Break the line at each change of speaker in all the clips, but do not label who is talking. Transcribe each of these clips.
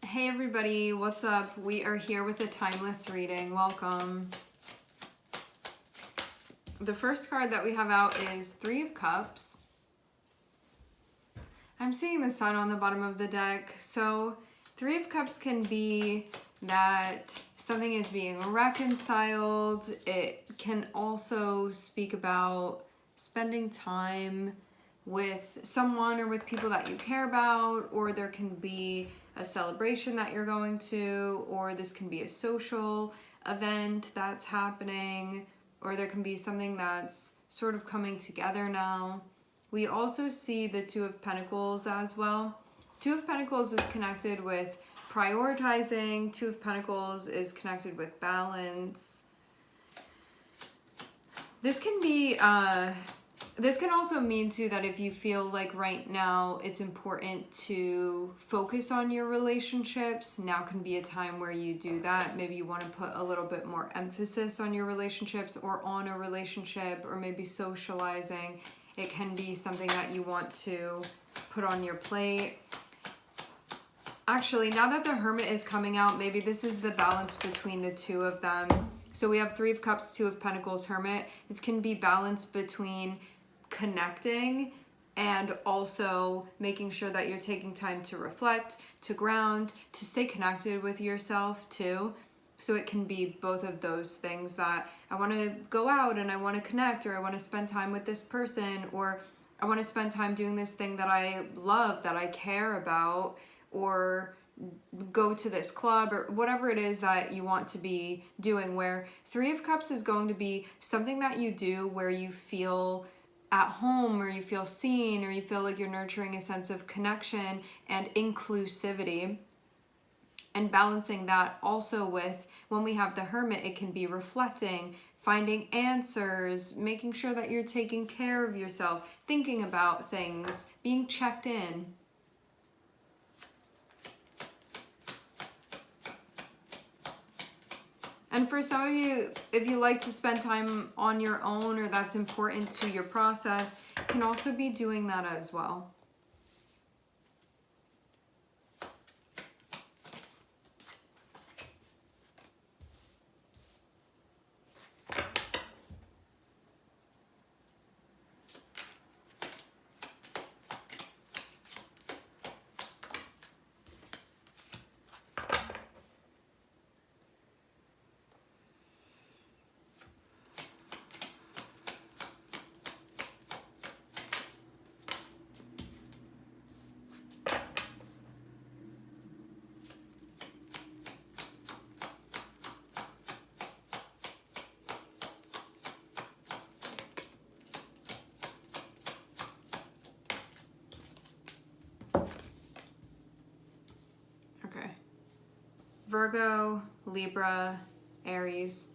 Hey everybody, what's up? We are here with a timeless reading. Welcome. The first card that we have out is Three of Cups. I'm seeing the Sun on the bottom of the deck. So Three of Cups can be that something is being reconciled. It can also speak about spending time with someone or with people that you care about, or there can be a celebration that you're going to, or this can be a social event that's happening, or there can be something that's sort of coming together now. We also see the Two of Pentacles as well. Two of Pentacles is connected with prioritizing. Two of Pentacles is connected with balance. This can be this can also mean too that if you feel like right now it's important to focus on your relationships, now can be a time where you do that. Maybe you want to put a little bit more emphasis on your relationships or on a relationship, or maybe socializing. It can be something that you want to put on your plate. Actually, now that the Hermit is coming out, maybe this is the balance between the two of them. So we have Three of Cups, Two of Pentacles, Hermit. This can be balance between connecting and also making sure that you're taking time to reflect, to ground, to stay connected with yourself too. So it can be both of those things, that I want to go out and I want to connect, or I want to spend time with this person, or I want to spend time doing this thing that I love, that I care about, or go to this club, or whatever it is that you want to be doing. Where Three of Cups is going to be something that you do where you feel at home, or you feel seen, or you feel like you're nurturing a sense of connection and inclusivity. And balancing that also with, when we have the Hermit, it can be reflecting, finding answers, making sure that you're taking care of yourself, thinking about things, being checked in. And for some of you, if you like to spend time on your own, or that's important to your process, can also be doing that as well. Okay. Virgo, Libra, Aries.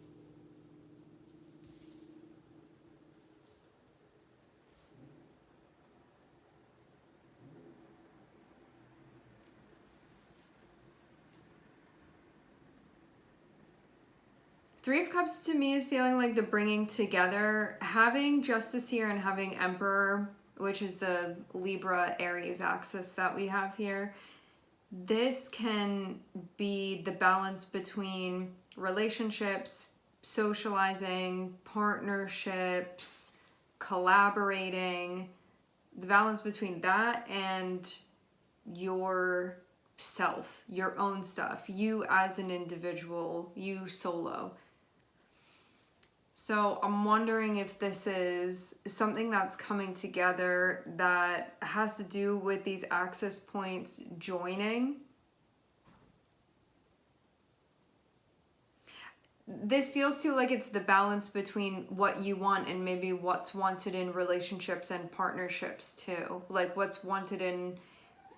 Three of Cups to me is feeling like the bringing together, having Justice here and having Emperor, which is the Libra Aries axis that we have here. This can be the balance between relationships, socializing, partnerships, collaborating, the balance between that and your self, your own stuff, you as an individual, you solo. So I'm wondering if this is something that's coming together that has to do with these axis points joining. This feels too like it's the balance between what you want and maybe what's wanted in relationships and partnerships too. Like what's wanted in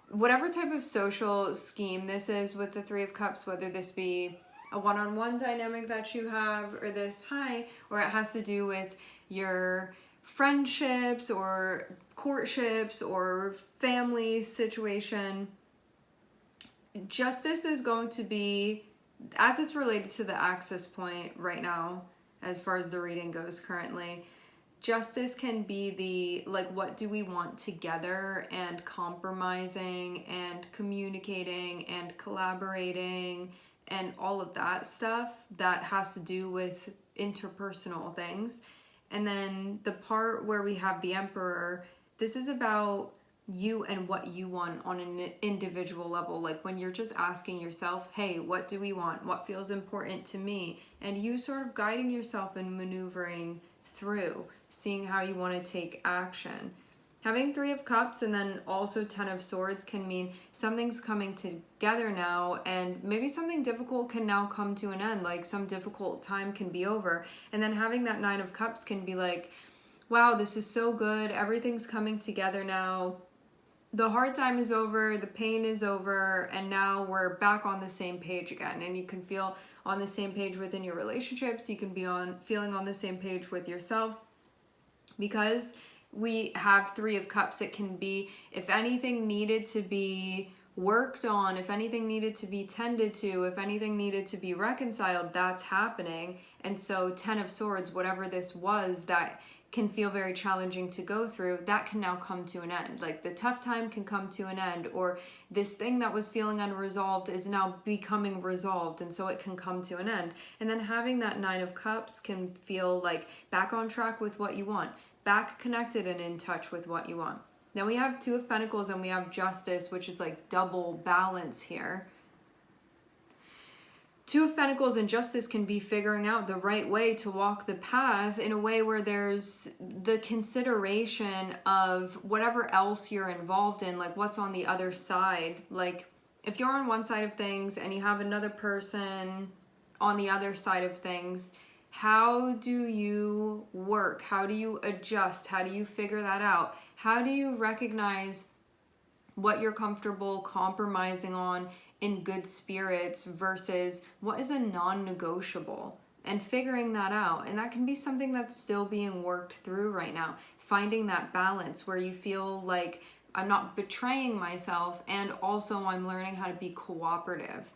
whatever type of social scheme this is with the Three of Cups, whether this be a one-on-one dynamic that you have, or this or it has to do with your friendships or courtships or family situation. Justice is going to be, as it's related to the axis point right now, as far as the reading goes currently, Justice can be the, like, what do we want together, and compromising and communicating and collaborating and all of that stuff that has to do with interpersonal things. And then the part where we have the Emperor, this is about you and what you want on an individual level. Like when you're just asking yourself, hey, what do we want? What feels important to me? And you sort of guiding yourself and maneuvering through, seeing how you want to take action. Having 3 of Cups and then also 10 of Swords can mean something's coming together now, and maybe something difficult can now come to an end, like some difficult time can be over. And then having that 9 of Cups can be like, wow, this is so good, everything's coming together now. The hard time is over, the pain is over, and now we're back on the same page again. And you can feel on the same page within your relationships, you can be feeling on the same page with yourself. Because we have 3 of Cups, it can be, if anything needed to be worked on, if anything needed to be tended to, if anything needed to be reconciled, that's happening. And so 10 of Swords, whatever this was that can feel very challenging to go through, that can now come to an end. Like the tough time can come to an end, or this thing that was feeling unresolved is now becoming resolved, and so it can come to an end. And then having that 9 of Cups can feel like back on track with what you want, back connected and in touch with what you want. Then we have 2 of Pentacles and we have Justice, which is like double balance here. 2 of Pentacles and Justice can be figuring out the right way to walk the path in a way where there's the consideration of whatever else you're involved in, like what's on the other side. Like if you're on one side of things and you have another person on the other side of things, how do you work? How do you adjust? How do you figure that out? How do you recognize what you're comfortable compromising on in good spirits versus what is a non-negotiable, and figuring that out? And that can be something that's still being worked through right now. Finding that balance where you feel like I'm not betraying myself, and also I'm learning how to be cooperative.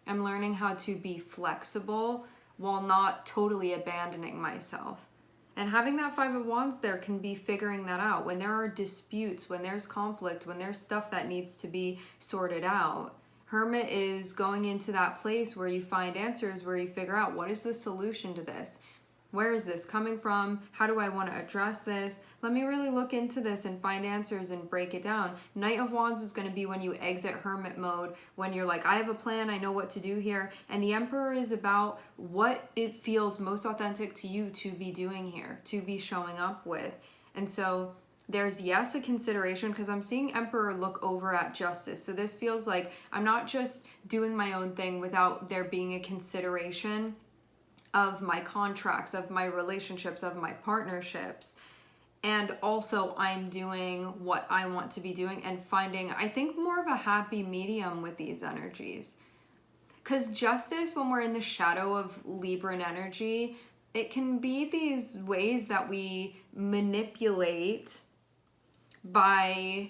I'm learning how to be flexible while not totally abandoning myself. And having that 5 of Wands there can be figuring that out. When there are disputes, when there's conflict, when there's stuff that needs to be sorted out, Hermit is going into that place where you find answers, where you figure out what is the solution to this? Where is this coming from? How do I want to address this? Let me really look into this and find answers and break it down. Knight of Wands is going to be when you exit Hermit mode, when you're like, I have a plan, I know what to do here. And the Emperor is about what it feels most authentic to you to be doing here, to be showing up with. And so there's, yes, a consideration, because I'm seeing Emperor look over at Justice. So this feels like I'm not just doing my own thing without there being a consideration of my contracts, of my relationships, of my partnerships. And also I'm doing what I want to be doing and finding, I think, more of a happy medium with these energies. Because Justice, when we're in the shadow of Libran energy, it can be these ways that we manipulate by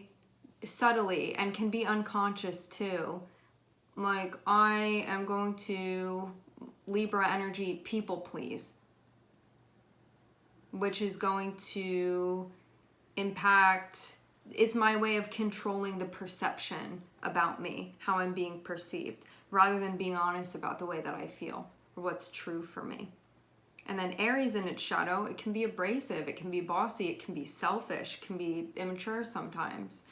subtly, and can be unconscious too. Like, I am going to Libra energy people please, which is going to impact, it's my way of controlling the perception about me, how I'm being perceived, rather than being honest about the way that I feel or what's true for me. And then Aries in its shadow, it can be abrasive, it can be bossy, it can be selfish, it can be immature sometimes,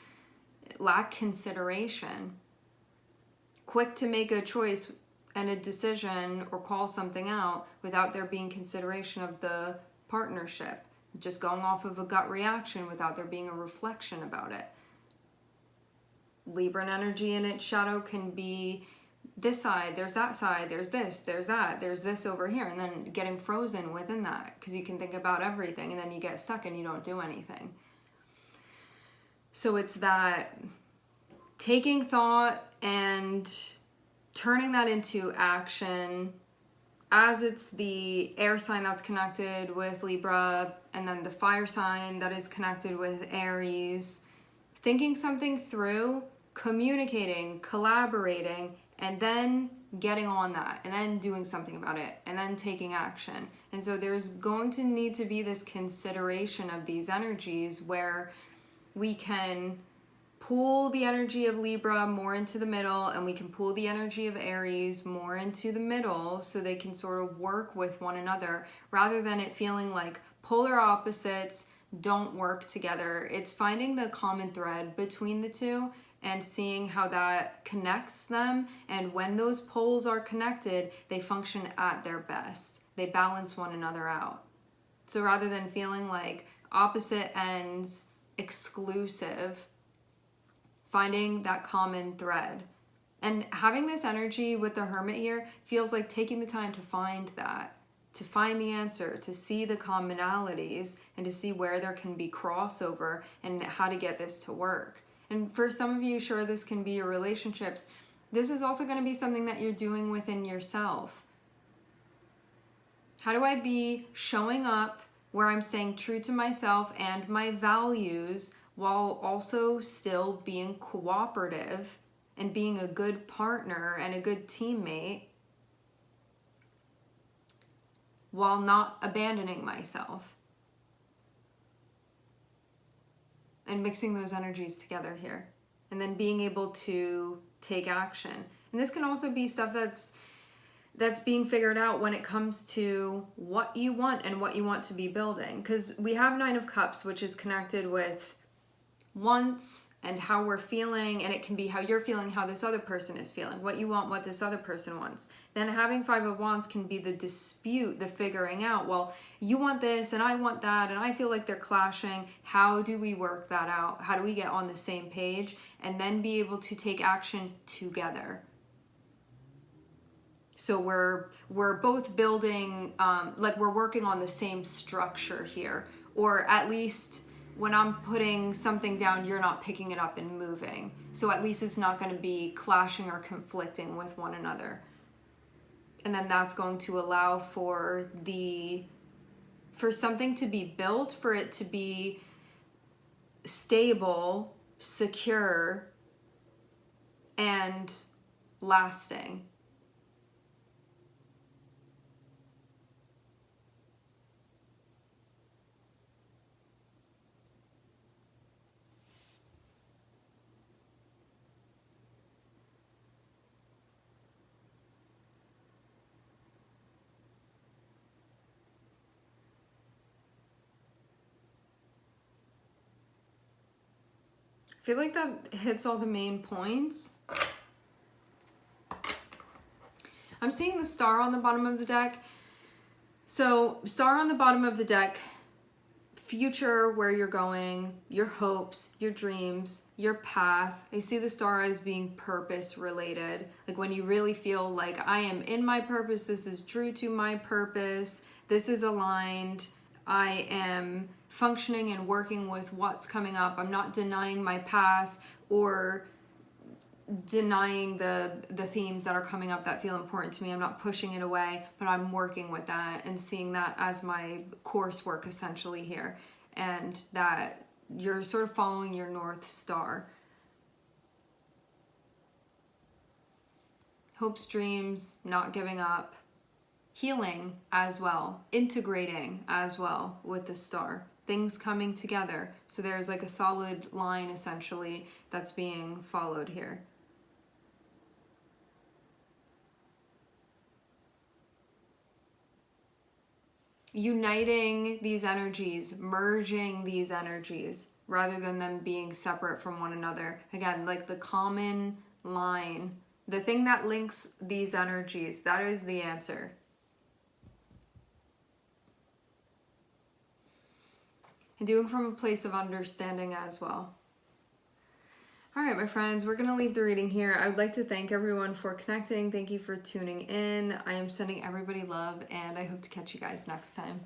lack consideration, quick to make a choice and a decision or call something out without there being consideration of the partnership, just going off of a gut reaction without there being a reflection about it. Libran energy in its shadow can be this side, there's that side, there's this, there's that, there's this over here, and then getting frozen within that because you can think about everything and then you get stuck and you don't do anything. So it's that taking thought and turning that into action, as it's the air sign that's connected with Libra, and then the fire sign that is connected with Aries. Thinking something through, communicating, collaborating, and then getting on that, and then doing something about it, and then taking action. And so there's going to need to be this consideration of these energies where we can pull the energy of Libra more into the middle, and we can pull the energy of Aries more into the middle, so they can sort of work with one another, rather than it feeling like polar opposites don't work together. It's finding the common thread between the two and seeing how that connects them. And when those poles are connected, they function at their best. They balance one another out. So rather than feeling like opposite ends exclusive, finding that common thread. And having this energy with the Hermit here feels like taking the time to find that, to find the answer, to see the commonalities, and to see where there can be crossover and how to get this to work. And for some of you, sure, this can be your relationships. This is also going to be something that you're doing within yourself. How do I be showing up where I'm staying true to myself and my values, while also still being cooperative and being a good partner and a good teammate, while not abandoning myself? And mixing those energies together here, and then being able to take action. And this can also be stuff that's being figured out when it comes to what you want and what you want to be building. Because we have Nine of Cups, which is connected with wants and how we're feeling, and it can be how you're feeling, how this other person is feeling, what you want, what this other person wants. Then having Five of Wands can be the dispute, the figuring out, well, you want this and I want that, and I feel like they're clashing. How do we work that out? How do we get on the same page and then be able to take action together? So we're both building, like we're working on the same structure here, or at least when I'm putting something down, you're not picking it up and moving. So at least it's not going to be clashing or conflicting with one another. And then that's going to allow for something to be built, for it to be stable, secure, and lasting. I feel like that hits all the main points. I'm seeing the Star on the bottom of the deck. So Star on the bottom of the deck, future, where you're going, your hopes, your dreams, your path. I see the Star as being purpose related. Like when you really feel like I am in my purpose, this is true to my purpose, this is aligned, I am functioning and working with what's coming up. I'm not denying my path or denying the themes that are coming up that feel important to me. I'm not pushing it away, but I'm working with that and seeing that as my coursework essentially here, and that you're sort of following your North Star. Hopes, dreams, not giving up, healing as well, integrating as well with the Star. Things coming together. So there's like a solid line essentially that's being followed here. Uniting these energies, merging these energies, rather than them being separate from one another. Again, like the common line, the thing that links these energies, that is the answer. And doing from a place of understanding as well. All right, my friends, we're going to leave the reading here. I would like to thank everyone for connecting. Thank you for tuning in. I am sending everybody love, and I hope to catch you guys next time.